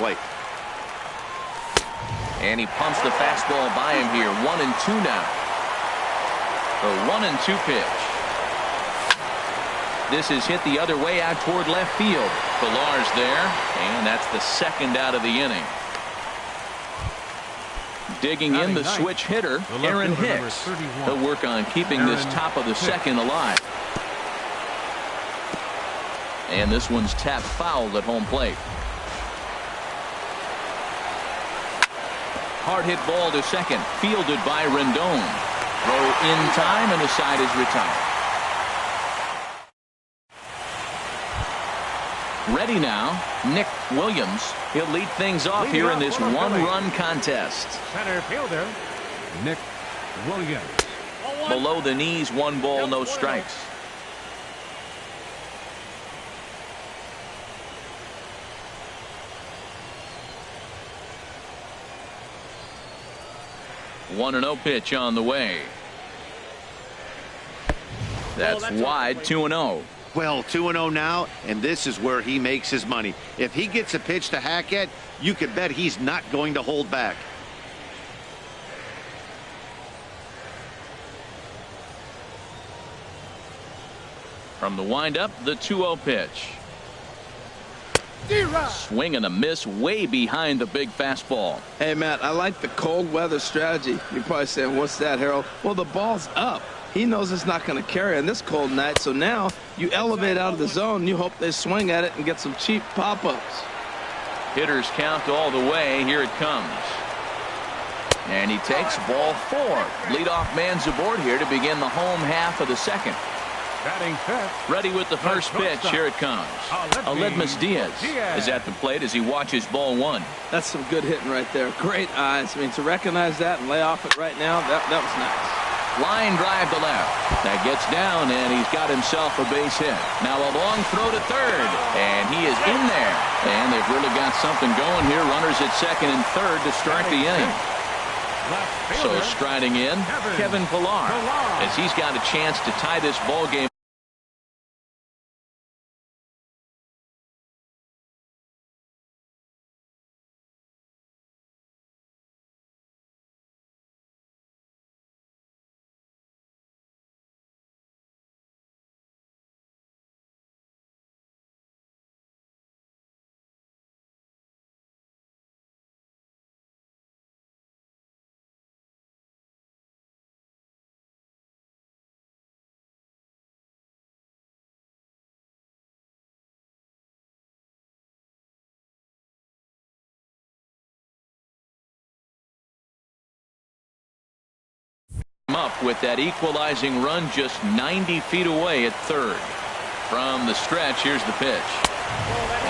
plate. And he pumps the fastball by him here. 1-2 now. The 1-2 pitch. This is hit the other way out toward left field. Pilar's there, and that's the second out of the inning. Digging in the switch hitter, Aaron Hicks. He'll work on keeping this top of the second alive. And this one's tapped foul at home plate. Hard hit ball to second, fielded by Rendon. Throw in time, and the side is retired. Ready now, Nick Williams. He'll lead things off here in this one-run contest. Center fielder, Nick Williams. Below the knees, 1 ball, no strikes. One 1-0 pitch on the way. That's wide. 2-0. Well, 2-0 now, and this is where he makes his money. If he gets a pitch to hack at, you can bet he's not going to hold back. From the windup, the 2-0 pitch. Swing and a miss way behind the big fastball. Hey, Matt, I like the cold weather strategy. You're probably saying, what's that, Harold? Well, the ball's up. He knows it's not going to carry on this cold night, so now you elevate out of the zone. You hope they swing at it and get some cheap pop-ups. Hitters count all the way. Here it comes. And he takes ball 4. Leadoff man's aboard here to begin the home half of the second. Batting fifth. Ready with the first pitch. Here it comes. Aledmus Diaz is at the plate as he watches ball 1. That's some good hitting right there. Great eyes. I mean, to recognize that and lay off it right now, that was nice. Line drive to left. That gets down, and he's got himself a base hit. Now a long throw to third, and he is in there. And they've really got something going here. Runners at second and third to start the inning. So striding in, Kevin Pilar, as he's got a chance to tie this ball game. Up with that equalizing run just 90 feet away at third. From the stretch, here's the pitch.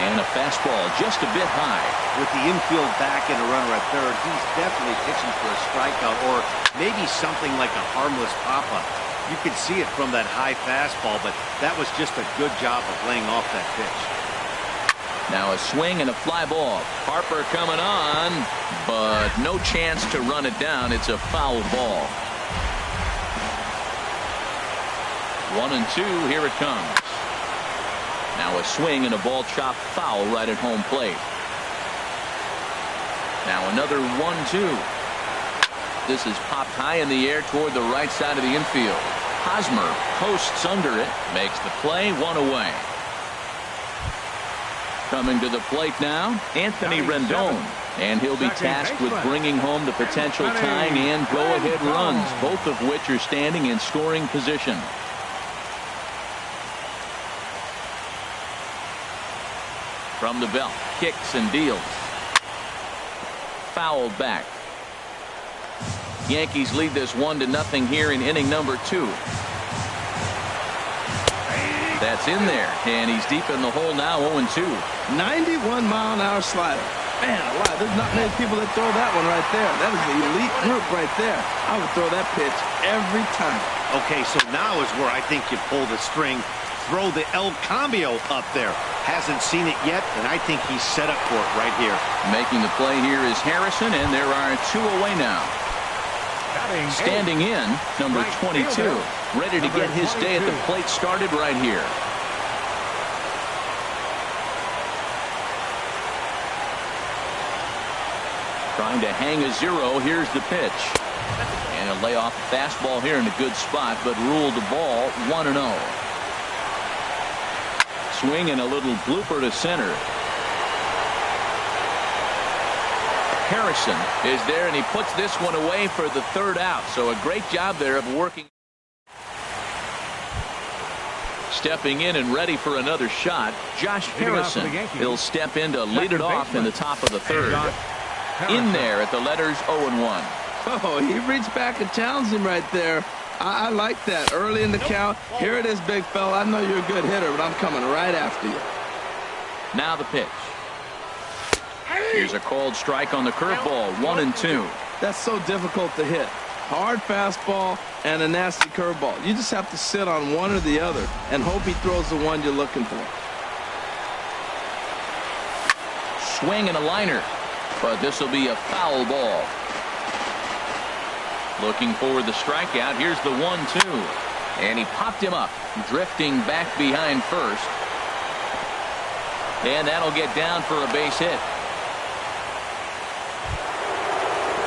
And a fastball just a bit high. With the infield back and a runner at third, he's definitely pitching for a strikeout or maybe something like a harmless pop-up. You could see it from that high fastball, but that was just a good job of laying off that pitch. Now a swing and a fly ball. Harper coming on, but no chance to run it down. It's a foul ball. 1-2, here it comes. Now a swing and a ball chopped foul right at home plate. Now another 1-2. This is popped high in the air toward the right side of the infield. Hosmer posts under it, makes the play, 1 away. Coming to the plate now, Anthony Rendon. And he'll be tasked with bringing home the potential tying and go-ahead runs, both of which are standing in scoring position. From the belt, kicks and deals. Fouled back. Yankees lead this 1-0 here in inning number 2. That's in there, and he's deep in the hole now. 0-2. 91-mile-an-hour slider. Man, wow, there's not many people that throw that one right there. That is the elite group right there. I would throw that pitch every time. Okay, so now is where I think you pull the string. Throw the El Cambio up there. Hasn't seen it yet, and I think he's set up for it right here. Making the play here is Harrison, and there are 2 away now. Standing in, number 22, ready to get his day at the plate started right here. Trying to hang a 0. Here's the pitch. And a lay off the fastball here in a good spot, but ruled the ball 1-0. Swing and a little blooper to center. Harrison is there, and he puts this one away for the 3rd out. So a great job there of working. Stepping in and ready for another shot, Josh Harrison. He'll step in to lead it off in the top of the 3rd. In there at the letters 0-1. Oh, he reached back and challenged him right there. I like that. Early in the count. Here it is, big fella. I know you're a good hitter, but I'm coming right after you. Now the pitch. Here's a called strike on the curveball. 1-2. That's so difficult to hit. Hard fastball and a nasty curveball. You just have to sit on one or the other and hope he throws the one you're looking for. Swing and a liner, but this will be a foul ball. Looking for the strikeout. Here's the 1-2. And he popped him up, drifting back behind first. And that'll get down for a base hit.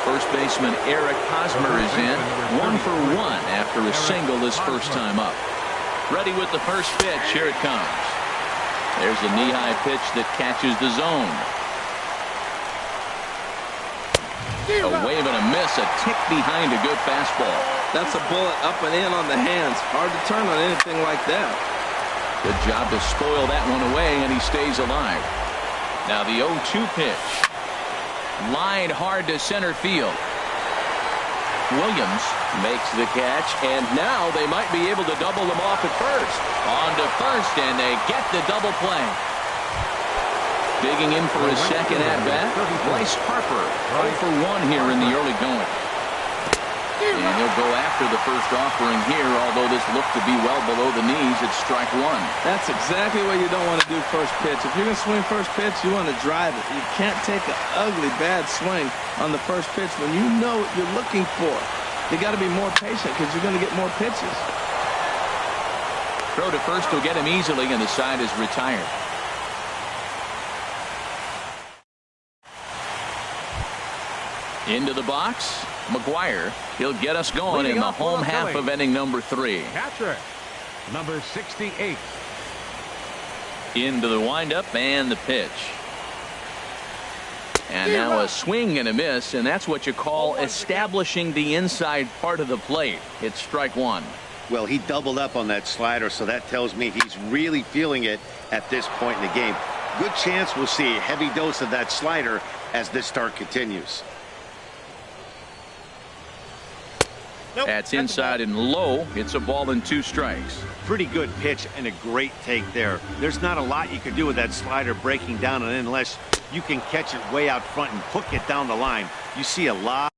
First baseman Eric Hosmer is in. 1 for 1 after a single his first time up. Ready with the first pitch. Here it comes. There's a knee-high pitch that catches the zone. A wave and a miss, a tick behind a good fastball. That's a bullet up and in on the hands. Hard to turn on anything like that. Good job to spoil that one away, and he stays alive. Now the 0-2 pitch. Lined hard to center field. Williams makes the catch, and now they might be able to double them off at first. On to first, and they get the double play. Digging in for his second at-bat, Bryce Harper. 0 for 1 here in the early going. And he'll go after the first offering here, although this looked to be well below the knees. It's strike 1. That's exactly what you don't want to do first pitch. If you're going to swing first pitch, you want to drive it. You can't take an ugly, bad swing on the first pitch when you know what you're looking for. You got to be more patient because you're going to get more pitches. Throw to first will get him easily, and the side is retired. Into the box, McGuire. He'll get us going in the home half of inning number 3. Catcher, number 68. Into the windup and the pitch. And now a swing and a miss, and that's what you call establishing the inside part of the plate. It's strike 1. Well, he doubled up on that slider, so that tells me he's really feeling it at this point in the game. Good chance we'll see a heavy dose of that slider as this start continues. That's inside and low. It's a ball and 2 strikes. Pretty good pitch and a great take there. There's not a lot you can do with that slider breaking down and in unless you can catch it way out front and hook it down the line. You see a lot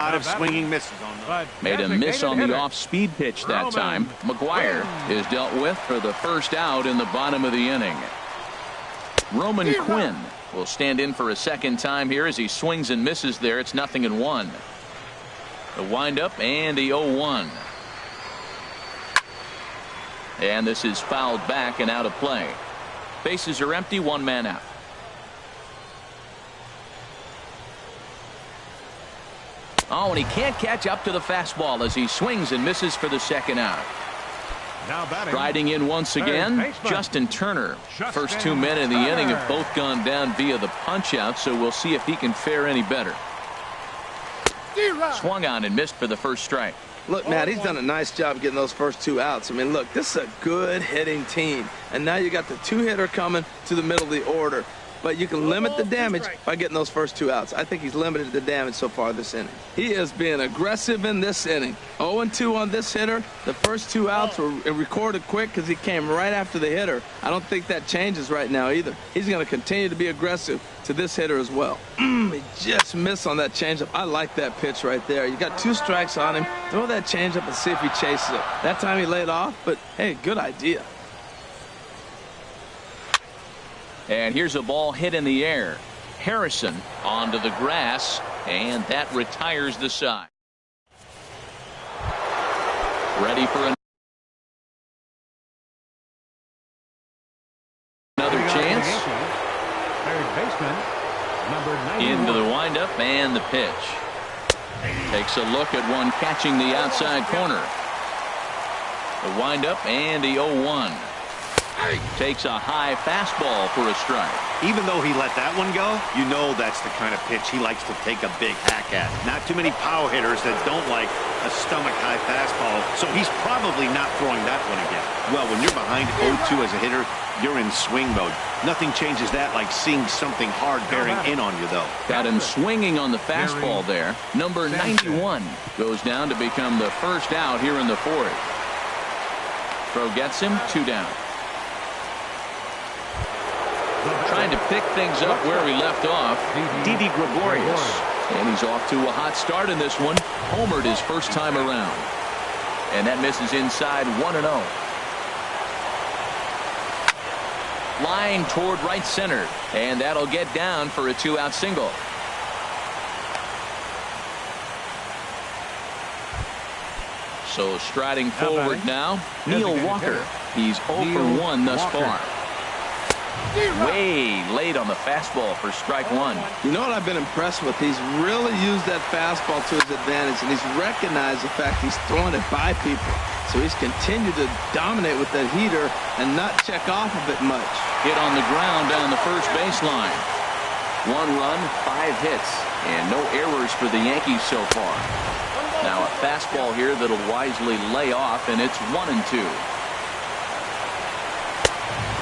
of swinging misses on those. Made a miss on the off-speed pitch that time. McGuire is dealt with for the first out in the bottom of the inning. Roman Quinn will stand in for a second time here as he swings and misses there. It's 0-1. The windup and the 0-1. And this is fouled back and out of play. Bases are empty, 1 man out. Oh, and he can't catch up to the fastball as he swings and misses for the second out. Now batting. Riding in once again, Justin Turner. First 2 men in the inning have both gone down via the punch-out, so we'll see if he can fare any better. Swung on and missed for the first strike. Look, Matt, he's done a nice job getting those first 2 outs. I mean, look, this is a good hitting team. And now you got the 2-hitter coming to the middle of the order. But you can limit the damage by getting those first 2 outs. I think he's limited the damage so far this inning. He is being aggressive in this inning. 0-2 on this hitter. The first 2 outs were recorded quick because he came right after the hitter. I don't think that changes right now either. He's going to continue to be aggressive to this hitter as well. He just missed on that changeup. I like that pitch right there. You got 2 strikes on him. Throw that changeup and see if he chases it. That time he laid off, but hey, good idea. And here's a ball hit in the air. Harrison onto the grass, and that retires the side. Ready for another chance. third baseman, number 91. Into the windup and the pitch. Takes a look at one catching the outside corner. The windup and the 0-1. Takes a high fastball for a strike. Even though he let that one go, you know that's the kind of pitch he likes to take a big hack at. Not too many power hitters that don't like a stomach-high fastball, so he's probably not throwing that one again. Well, when you're behind 0-2 as a hitter, you're in swing mode. Nothing changes that like seeing something hard bearing in on you, though. Got him swinging on the fastball there. Number 91 goes down to become the first out here in the fourth. Throw gets him, 2 down. Trying to pick things up where we left off, Didi Gregorius. And he's off to a hot start in this one. Homered his first time around. And that misses inside 1-0. Flying toward right center. And that'll get down for a 2-out single. So striding forward now, Neil Walker. He's 0 for 1 thus far. Way late on the fastball for strike 1. You know what I've been impressed with? He's really used that fastball to his advantage, and he's recognized the fact he's throwing it by people. So he's continued to dominate with that heater and not check off of it much. Hit on the ground down the first baseline. 1 run, 5 hits, and no errors for the Yankees so far. Now a fastball here that'll wisely lay off, and it's 1-2.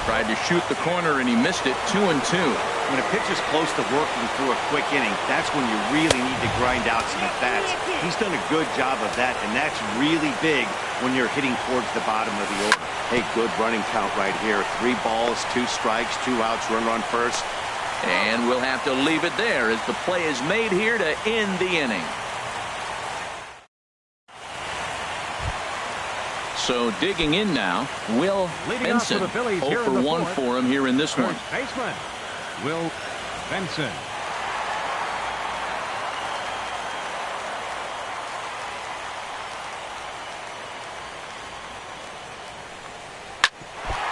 Tried to shoot the corner and he missed it. 2-2. When a pitcher's close to working through a quick inning, that's when you really need to grind out some at-bats. He's done a good job of that, and that's really big when you're hitting towards the bottom of the order. Hey, good running count right here. 3 balls, 2 strikes, 2 outs, run on first. And we'll have to leave it there as the play is made here to end the inning. So digging in now, Will Benson. 0 for 1 for him here in this one. Baseman, Will Benson.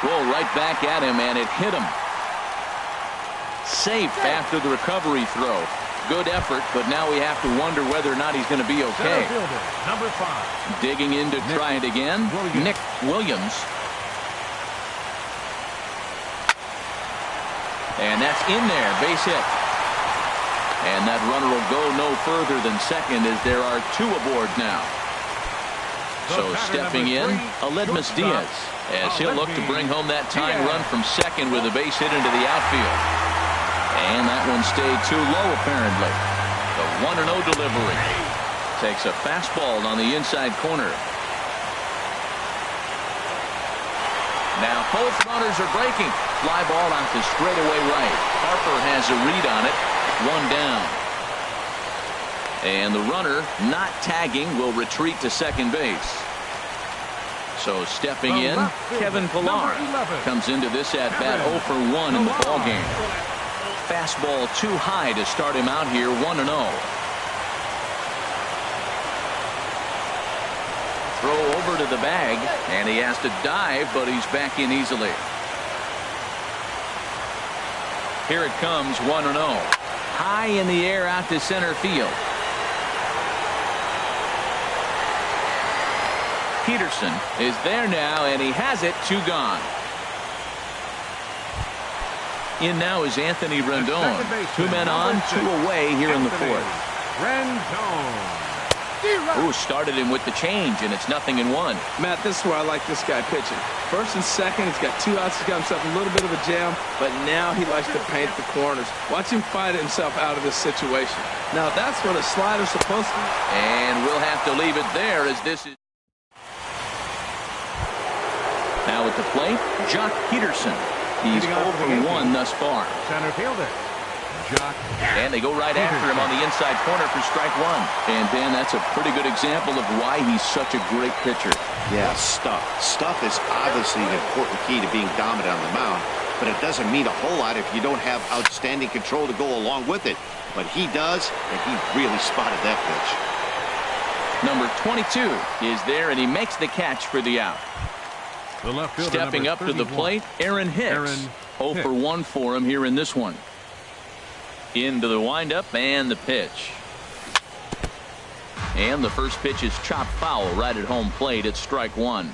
Roll right back at him, and it hit him. Safe after the recovery throw. Good effort, but now we have to wonder whether or not he's going to be okay. Fielder, number 5. Digging in to try it again, Nick Williams. And that's in there, base hit. And that runner will go no further than second as there are 2 aboard now. So stepping in, Aledmus Diaz, as he'll look to bring home that tying run from second with a base hit into the outfield. And that one stayed too low, apparently. The 1-0 delivery. Takes a fastball on the inside corner. Now both runners are breaking. Fly ball out to straightaway right. Harper has a read on it. 1 down. And the runner, not tagging, will retreat to second base. So stepping in, Kevin Pillar comes into this at-bat 0 for 1 in the ballgame. Fastball too high to start him out here, 1-0. Throw over to the bag, and he has to dive, but he's back in easily. Here it comes, 1-0. High in the air out to center field. Peterson is there now, and he has it, 2 gone. In now is Anthony Rendon. 2 men on, 2 away here in the fourth. Rendon. Ooh, started him with the change, and it's 0-1. Matt, this is where I like this guy pitching. First and second, he's got 2 outs. He's got himself a little bit of a jam, but now he likes to paint the corners. Watch him fight himself out of this situation. Now, that's what a slider's supposed to do. And we'll have to leave it there as this is. Now at the plate, Jock Peterson. He's 0 for 1 thus far. Center fielder, Jock. And they go right after him on the inside corner for strike 1. And Dan, that's a pretty good example of why he's such a great pitcher. Yeah, stuff. Stuff is obviously an important key to being dominant on the mound, but it doesn't mean a whole lot if you don't have outstanding control to go along with it. But he does, and he really spotted that pitch. Number 22 is there, and he makes the catch for the out. The left fielder, stepping up to the plate, Aaron Hicks. 0 for 1 for him here in this one. Into the windup and the pitch. And the first pitch is chopped foul right at home plate. It's strike one.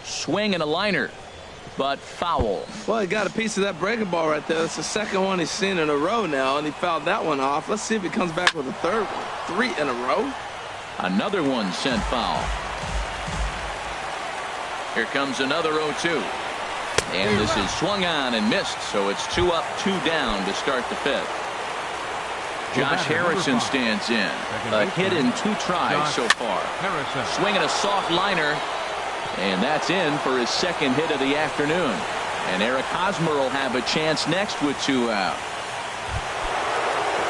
Swing and a liner, but foul. Well, he got a piece of that breaking ball right there. That's the second one he's seen in a row now, and he fouled that one off. Let's see if he comes back with a third one. 3 in a row. Another one sent foul. Here comes another 0-2. And this is swung on and missed, so it's 2 up, 2 down to start the fifth. Josh Harrison stands in. A hit in 2 tries so far. Swinging a soft liner, and that's in for his second hit of the afternoon. And Eric Hosmer will have a chance next with 2 out.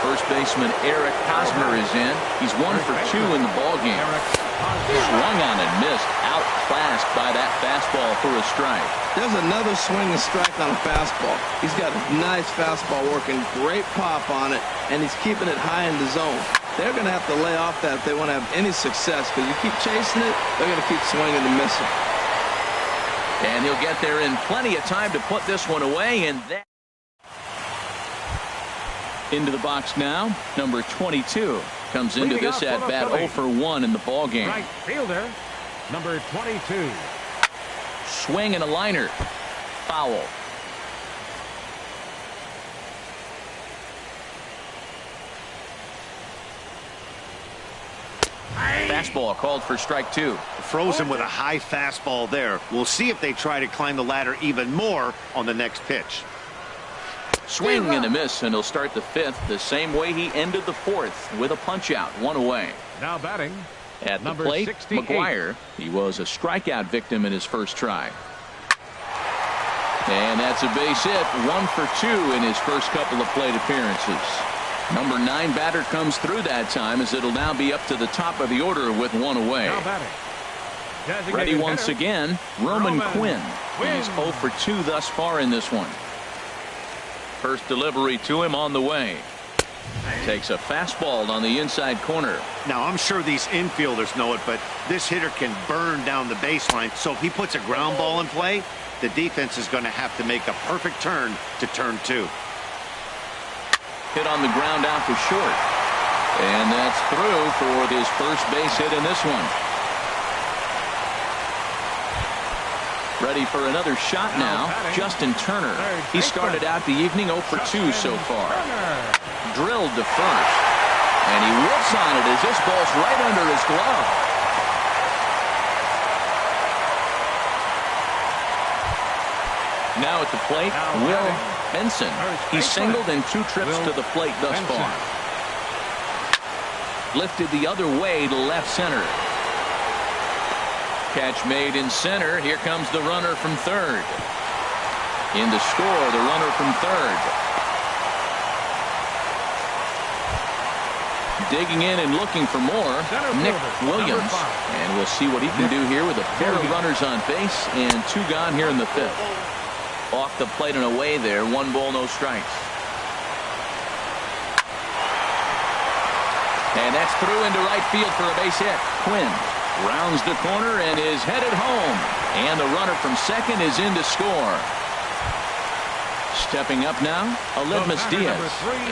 First baseman Eric Hosmer is in. He's 1 for 2 in the ballgame. Swung on and missed. Outclassed by that fastball for a strike. There's another swing and strike on a fastball. He's got a nice fastball working, great pop on it, and he's keeping it high in the zone. They're going to have to lay off that if they want to have any success, because you keep chasing it, they're going to keep swinging and missing. And he'll get there in plenty of time to put this one away, and that into the box now. Number 22 comes into this at bat 0 for 1 in the ball game. Right fielder, number 22. Swing and a liner, foul. Fastball called for strike 2. Frozen with a high fastball there. We'll see if they try to climb the ladder even more on the next pitch. Swing and a miss, and he'll start the fifth the same way he ended the fourth, with a punch out, 1 away. Now batting, at the number plate, 68. McGuire. He was a strikeout victim in his first try. And that's a base hit, 1 for 2 in his first couple of plate appearances. Number 9 batter comes through that time, as it'll now be up to the top of the order with 1 away. Now batting, Ready designated once hitter, again, Roman Quinn. Quinn. He's 0 for 2 thus far in this one. First delivery to him on the way. Takes a fastball on the inside corner. Now, I'm sure these infielders know it, but this hitter can burn down the baseline. So if he puts a ground ball in play, the defense is going to have to make a perfect turn to turn 2. Hit on the ground out to short. And that's through for his first base hit in this one. Ready for another shot now, Justin Turner. He started out the evening 0 for 2 so far. Drilled to first. And he whips on it as this ball's right under his glove. Now at the plate, Will Benson. He's singled in 2 trips to the plate thus far. Lifted the other way to left center. Catch made in center. Here comes the runner from third. In to score, the runner from third. Digging in and looking for more, Nick Williams. And we'll see what he can do here with a pair of runners on base and 2 gone here in the fifth. Off the plate and away there. 1 ball, no strikes. And that's through into right field for a base hit. Quinn rounds the corner and is headed home. And the runner from second is in to score. Stepping up now, Aledmus Diaz.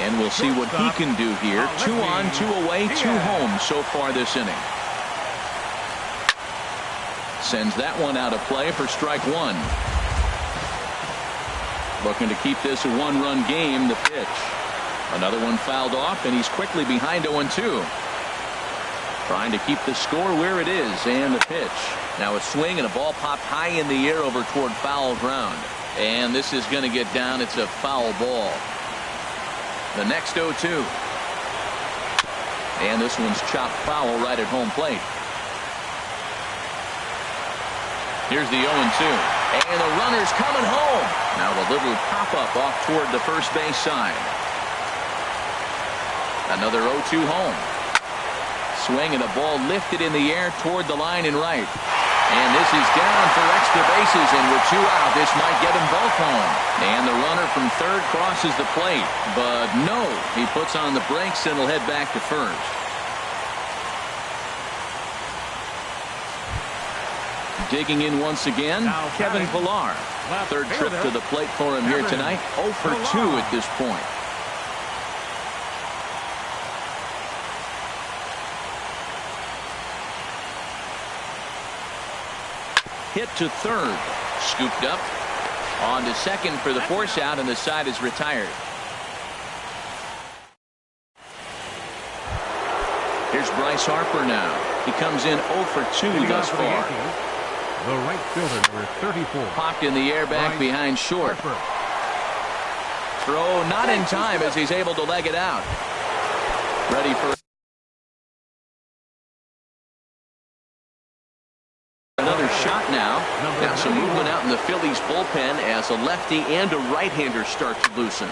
And we'll see what he can do here. 2 on, 2 away, 2 home so far this inning. Sends that one out of play for strike 1. Looking to keep this a 1-run game. The pitch. Another one fouled off, and he's quickly behind 0-2. Trying to keep the score where it is, and the pitch. Now a swing and a ball popped high in the air over toward foul ground. And this is going to get down. It's a foul ball. The next 0-2. And this one's chopped foul right at home plate. Here's the 0-2. And the runner's coming home. Now a little pop-up off toward the first base side. Another 0-2 home. Swing and a ball lifted in the air toward the line and right. And this is down for extra bases, and with 2 out, this might get them both home. And the runner from third crosses the plate. But no, he puts on the brakes and will head back to first. Digging in once again, Now Kevin batting, Pillar. left Third trip fielder, to the plate for him here Kevin tonight. 0 for 2 Pillar. at this point. Hit to third. Scooped up. On to second for the force out, and the side is retired. Here's Bryce Harper now. He comes in 0 for 2 Leading thus off for the far. Yankees, the right fielder, number 34. Popped in the air back Bryce behind short. Harper. Throw not in time as he's able to leg it out. Ready for another shot now. Now some movement out in the Phillies bullpen as a lefty and a right-hander start to loosen.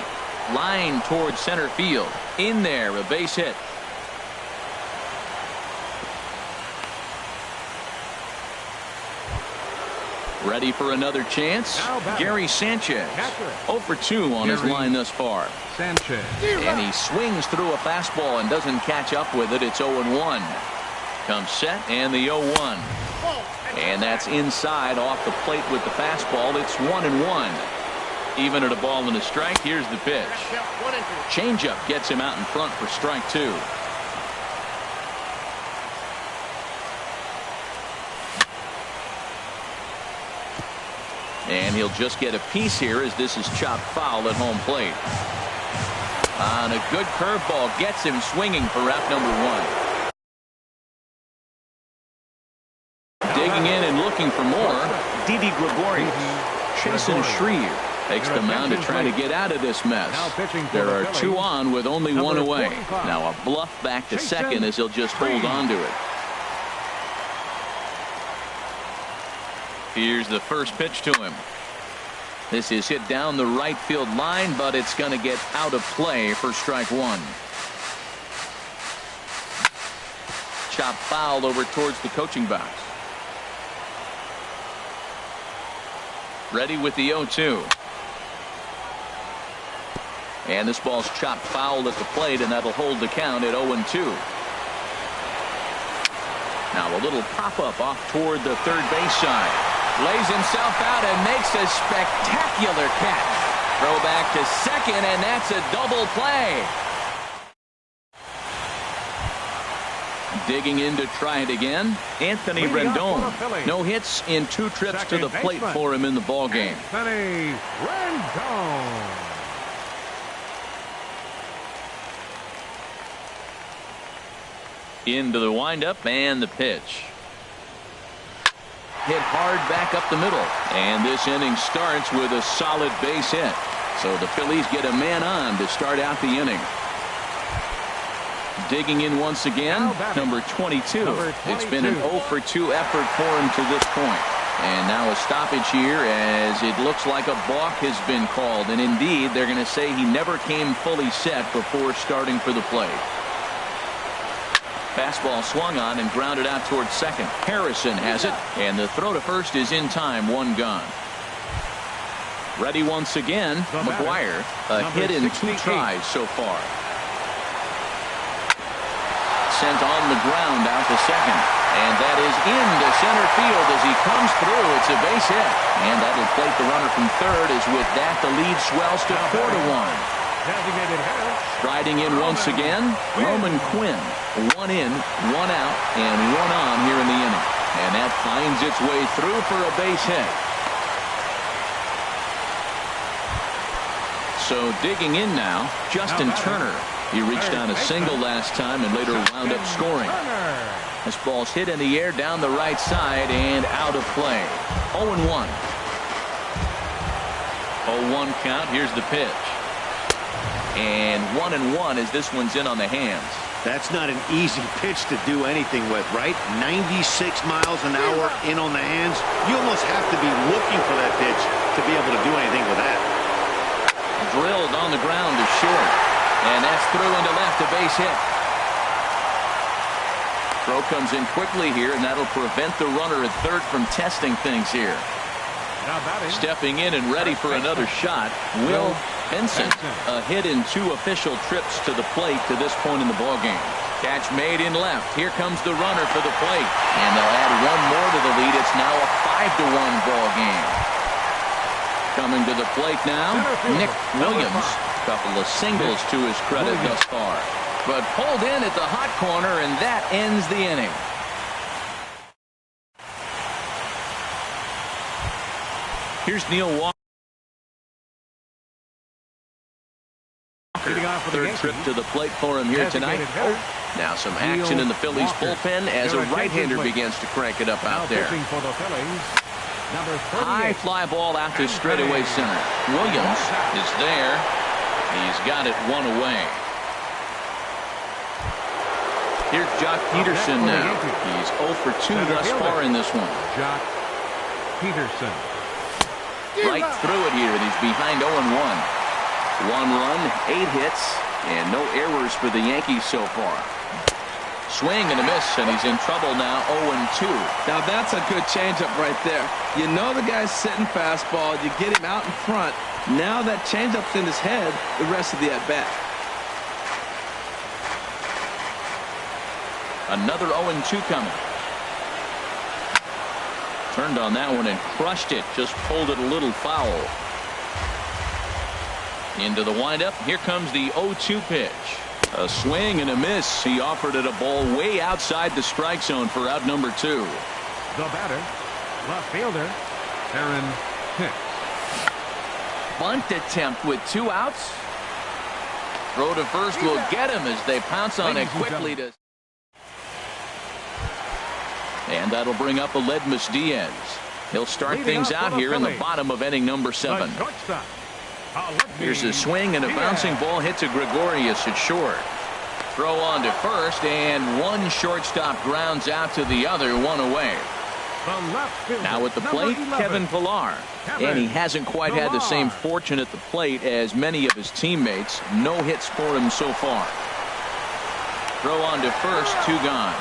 Line towards center field. In there, a base hit. Ready for another chance. Gary Sanchez. 0 for 2 on his line thus far. Sanchez. And he swings through a fastball and doesn't catch up with it. It's 0-1. Comes set and the 0-1. And that's inside off the plate with the fastball. It's 1-1. Even at a ball and a strike. Here's the pitch. Changeup gets him out in front for strike 2. And he'll just get a piece here as this is chopped foul at home plate. On a good curveball gets him swinging for out number 1. Digging in and looking for more. Didi Gregorius. Chasen Shreve takes the mound to try to get out of this mess. There are 2 on with only 1 away. Now a bluff back to second as he'll just hold on to it. Here's the first pitch to him. This is hit down the right field line, but it's going to get out of play for strike 1. Chop foul over towards the coaching box. Ready with the 0-2. And this ball's chopped foul at the plate, and that'll hold the count at 0-2. Now a little pop-up off toward the third base side. Lays himself out and makes a spectacular catch. Throw back to second, and that's a double play. Digging in to try it again. Anthony Rendon. No hits in 2 trips to the plate for him in the ball game. Anthony Rendon. Into the windup and the pitch. Hit hard back up the middle. And this inning starts with a solid base hit. So the Phillies get a man on to start out the inning. Digging in once again, number 22. It's been an 0 for 2 effort for him to this point. And now a stoppage here as it looks like a balk has been called. And indeed, they're going to say he never came fully set before starting for the plate. Fastball swung on and grounded out towards second. Harrison has it, and the throw to first is in time. 1 gone. Ready once again. McGuire, a hit in 2 tries so far. Sent on the ground out to second. And that is into center field as he comes through. It's a base hit. And that'll plate the runner from third as with that the lead swells to 4-1. Striding in once again, Roman Quinn. 1 in, 1 out, and 1 on here in the inning. And that finds its way through for a base hit. So digging in now, Justin Turner. He reached on a single last time and later wound up scoring. This ball's hit in the air down the right side and out of play. 0-1. 0-1 count. Here's the pitch. And 1-1 as this one's in on the hands. That's not an easy pitch to do anything with, right? 96 miles an hour in on the hands. You almost have to be looking for that pitch to be able to do anything with that. Drilled on the ground to short. And that's through into left, a base hit. Throw comes in quickly here, and that'll prevent the runner at third from testing things here. Stepping in and ready for another shot, Will Benson. A hit in 2 official trips to the plate to this point in the ballgame. Catch made in left. Here comes the runner for the plate. And they'll add one more to the lead. It's now a 5-1 ball game. Coming to the plate now, Nick Williams. Couple of singles to his credit thus far. But pulled in at the hot corner, and that ends the inning. Here's Neil Walker. Third trip to the plate for him here tonight. Now some action in the Phillies bullpen as a right-hander begins to crank it up out there. High fly ball out to straightaway center. Williams is there. He's got it one away. Here's Jock Peterson now. He's 0 for 2 thus far in this one. Jock Peterson. Right through it here. He's behind 0-1. 1 run, 8 hits, and no errors for the Yankees so far. Swing and a miss, and he's in trouble now, 0-2. Now that's a good changeup right there. You know the guy's sitting fastball. You get him out in front. Now that changeup's in his head the rest of the at-bat. Another 0-2 coming. Turned on that one and crushed it. Just pulled it a little foul. Into the windup. Here comes the 0-2 pitch. A swing and a miss. He offered it a ball way outside the strike zone for out number 2. The batter, left fielder, Aaron Hicks. Bunt attempt with 2 outs. Throw to first will get him as they pounce on it quickly. And that'll bring up Aledmus Diaz. He'll start things out here in the bottom of inning number 7. Here's a swing and a bouncing ball hit to Gregorius at short. Throw on to first, and one shortstop grounds out to the other, 1 away. Now at the plate, Kevin Pillar. And he hasn't quite had the same fortune at the plate as many of his teammates. No hits for him so far. Throw on to first, 2 gone.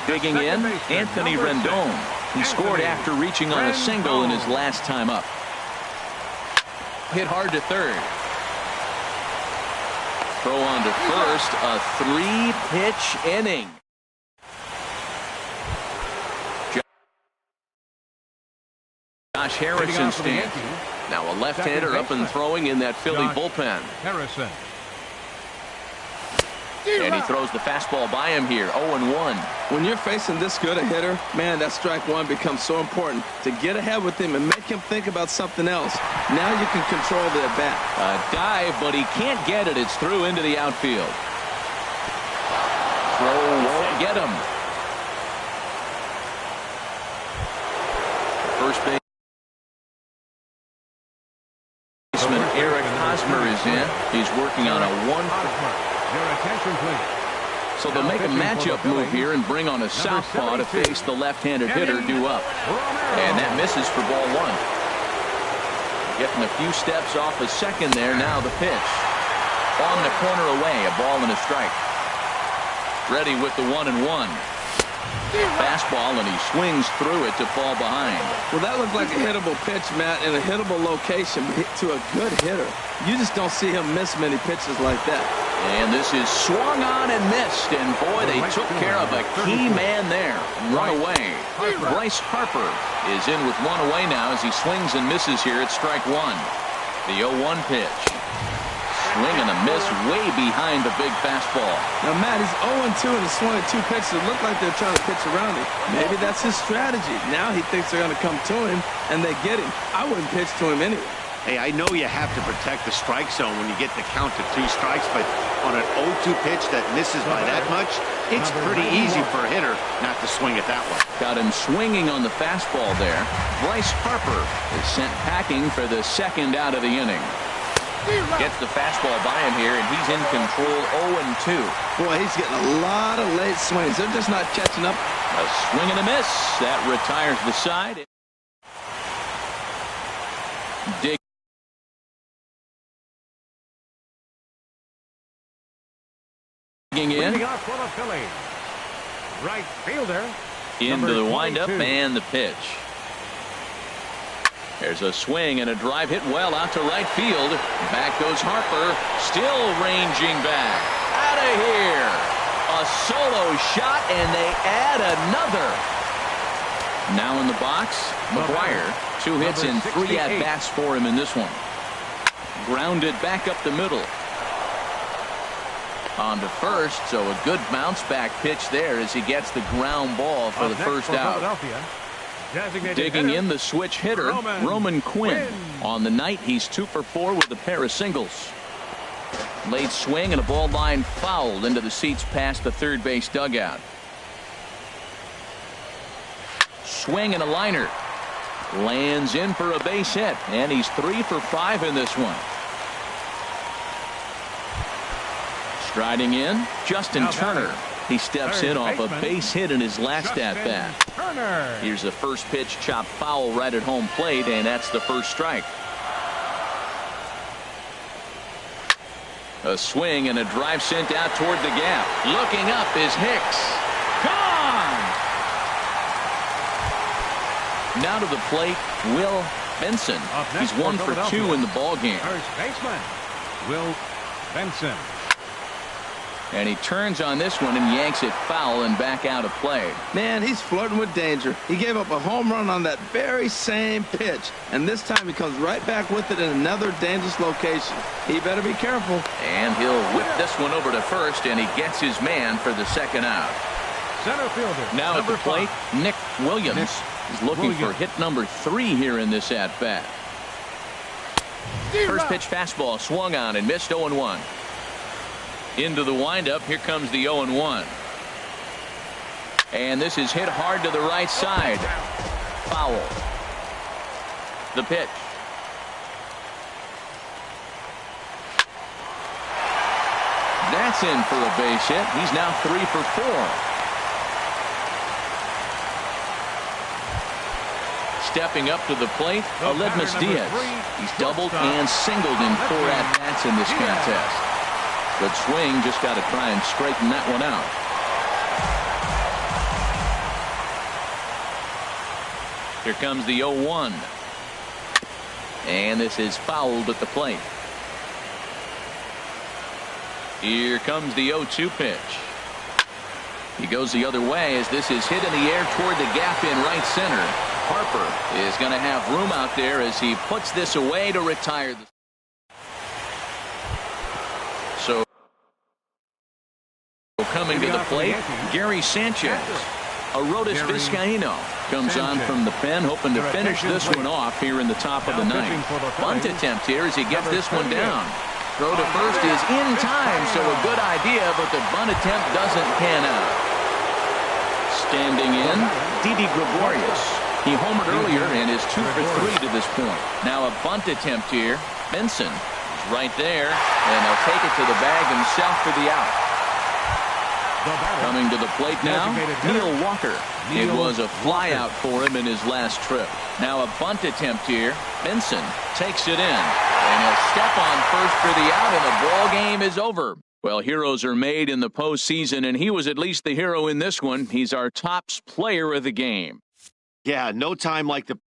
Digging in, Anthony Rendon. He scored after reaching on a single in his last time up. Hit hard to third. Throw on to first, a 3-pitch inning. Josh Harrison stands. Now a left-hander up and throwing in that Philly bullpen. Harrison. And he throws the fastball by him here, 0-1. When you're facing this good a hitter, man, that strike one becomes so important to get ahead with him and make him think about something else. Now you can control the at-bat. A dive, but he can't get it. It's through into the outfield. Throw won't get him. First baseman Eric Hosmer is in. He's working on a 1. Your attention, please. So they'll make a matchup move here and bring on a southpaw to face the left-handed hitter due up. And that misses for ball 1. Getting a few steps off a second there. Now the pitch. On the corner away. A ball and a strike. Ready with the 1-1. Fastball, and he swings through it to fall behind. Well, that looked like a hittable pitch, Matt, in a hittable location to a good hitter. You just don't see him miss many pitches like that. And this is swung on and missed, and boy, they took care of a key man there. 1 away. Bryce Harper is in with 1 away now as he swings and misses here at strike 1. The 0-1 pitch. Swing and a miss way behind the big fastball. Now, Matt, he's 0-2 and he's swung at 2 pitches. It looked like they're trying to pitch around him. Maybe that's his strategy. Now he thinks they're going to come to him, and they get him. I wouldn't pitch to him anyway. Hey, I know you have to protect the strike zone when you get the count to 2 strikes, but on an 0-2 pitch that misses by that much, it's pretty easy for a hitter not to swing at that one. Got him swinging on the fastball there. Bryce Harper is sent packing for the 2nd out of the inning. Gets the fastball by him here, and he's in control, 0-2. Boy, he's getting a lot of late swings. They're just not catching up. A swing and a miss. That retires the side. Digging in. For the Phillies. Right fielder. Into the windup and the pitch. There's a swing and a drive hit well out to right field. Back goes Harper, still ranging back. Out of here. A solo shot, and they add another. Now in the box, McGuire. 2 hits and 3 at-bats for him in this one. Grounded back up the middle. On to first, so a good bounce-back pitch there as he gets the ground ball for the first out. Digging in the switch hitter, Roman Quinn. On the night, he's 2 for 4 with a pair of singles. Late swing and a ball line foul into the seats past the third base dugout. Swing and a liner. Lands in for a base hit, and he's 3 for 5 in this one. Striding in, Justin Turner. He steps in off a base hit in his last at-bat. Here's the first pitch, chopped foul right at home plate, and that's the first strike. A swing and a drive sent out toward the gap. Looking up is Hicks. Gone! Now to the plate, Will Benson. He's 1 for 2 in the ballgame. First baseman, Will Benson. And he turns on this one and yanks it foul and back out of play. Man, he's flirting with danger. He gave up a home run on that very same pitch. And this time he comes right back with it in another dangerous location. He better be careful. And he'll whip this one over to first, and he gets his man for the second out. Center fielder. Now at the plate, Nick Williams. He's looking for hit number 3 here in this at-bat. First pitch fastball swung on and missed 0-1. Into the windup, here comes the 0-1. And this is hit hard to the right side. Foul. The pitch. That's in for a base hit. He's now 3 for 4. Stepping up to the plate, Aledmus Diaz. He's doubled and singled in 4 at-bats in this contest. Good swing, just got to try and straighten that one out. Here comes the 0-1. And this is fouled at the plate. Here comes the 0-2 pitch. He goes the other way as this is hit in the air toward the gap in right center. Harper is going to have room out there as he puts this away to retire. So coming to the plate, Gary Sanchez. Arodys Vizcaíno comes on from the pen, hoping to finish this one off here in the top of the ninth. Bunt attempt here as he gets this one down. Throw to first is in time, so a good idea, but the bunt attempt doesn't pan out. Standing in, Didi Gregorius. He homered earlier and is 2 for 3 to this point. Now a bunt attempt here. Benson is right there, and he'll take it to the bag himself for the out. Coming to the plate now, Neil Walker. It was a flyout for him in his last trip. Now a bunt attempt here. Benson takes it in, and he'll step on first for the out, and the ball game is over. Well, heroes are made in the postseason, and he was at least the hero in this one. He's our top player of the game. Yeah, no time like the